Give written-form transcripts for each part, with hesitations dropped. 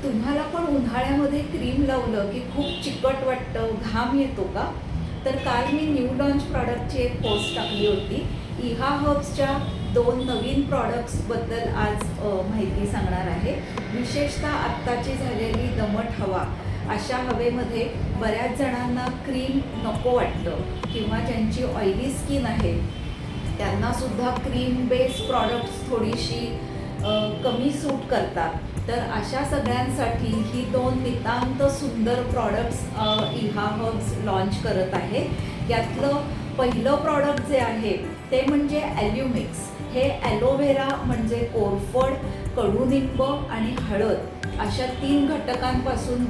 तुम्हाला पण उन्हाळ्यामध्ये क्रीम लावलं की खूप चिकट वाटतं, घाम येतो का? तर काल मी न्यू लॉन्च प्रॉडक्टची एक पोस्ट टाकली होती. इहा हर्ब्सच्या 2 नवीन प्रॉडक्ट्सबद्दल आज माहिती सांगणार आहे. विशेषतः आत्ताची झालेली दमट हवा, अशा हवेमध्ये बऱ्याच जणांना क्रीम नको वाटतं किंवा ज्यांची ऑइली स्किन आहे त्यांनासुद्धा क्रीम बेस प्रॉडक्ट्स थोडीशी कमी सूट करतात. तर अशा सगळ्यांसाठी ही 2 नितांत सुंदर प्रॉडक्ट्स इहा हर्ब्स लॉन्च करत आहे. यातलं पहिलं प्रॉडक्ट जे आहे ते म्हणजे ॲल्युमिक्स. हे ॲलोव्हेरा म्हणजे कोरफड, कडुनिंब आणि हळद अशा 3 घटकांपासून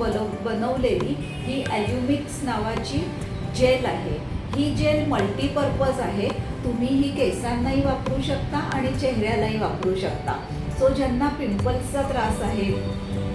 बनवलेली ही ॲल्युमिक्स नावाची जेल आहे. ही जेल मल्टीपर्पज आहे. तुम्ही ही केसांनाही वापरू शकता आणि चेहऱ्यालाही वापरू शकता. सो ज्यांना पिंपल्सचा त्रास आहे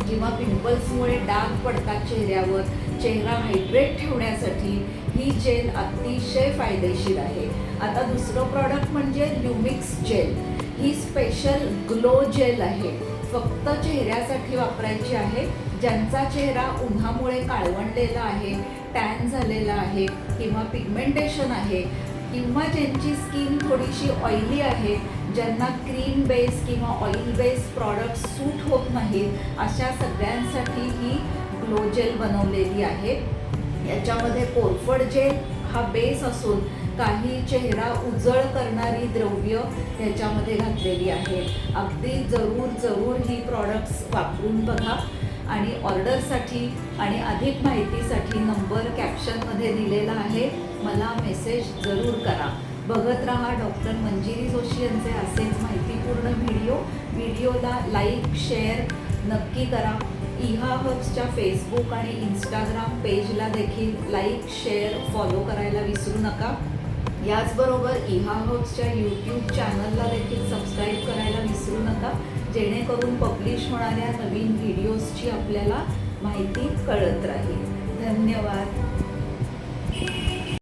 किंवा पिंपल्समुळे डाग पडतात चेहऱ्यावर, चेहरा हायड्रेट ठेवण्यासाठी ही जेल अतिशय फायदेशीर आहे. आता दुसरं प्रॉडक्ट म्हणजे ल्युमिक्स जेल. ही स्पेशल ग्लो जेल आहे. फक्त चेहऱ्यासाठी वापरायची आहे. ज्यांचा चेहरा उन्हामुळे काळवंडलेला आहे, टॅन झालेला आहे किंवा पिगमेंटेशन आहे किंवा ज्यांची स्किन थोडीशी ऑइली आहे, ज्यांना क्रीम बेस किंवा ऑइल बेस प्रॉडक्ट्स सूट होत नाहीत, अशा सगळ्यांसाठी ही ग्लो जेल बनवलेली आहे. याच्यामध्ये कोरफड जेल हा बेस असून काही चेहरा उजळ करणारी द्रव्य ह्याच्यामध्ये घातलेली आहेत. अगदी जरूर ही प्रॉडक्ट्स वापरून बघा आणि ऑर्डरसाठी आणि अधिक माहितीसाठी नंबर कॅप्शनमध्ये दिलेला आहे. मला मेसेज जरूर करा. बघत रहा डॉक्टर मंजिरी जोशी यांचे असेच माहितीपूर्ण व्हिडिओला लाईक शेअर नक्की करा. इहा हर्ब्सच्या फेसबुक आणि इंस्टाग्राम पेजला देखील लाईक शेअर फॉलो करायला विसरू नका. याचबरोबर इहा हर्ब्सच्या यूट्यूब चॅनलला देखील सबस्क्राईब करायला विसरू नका, जेणेकरून पब्लिश होणाऱ्या नवीन व्हिडिओजची आपल्याला माहिती कळत राहील. धन्यवाद.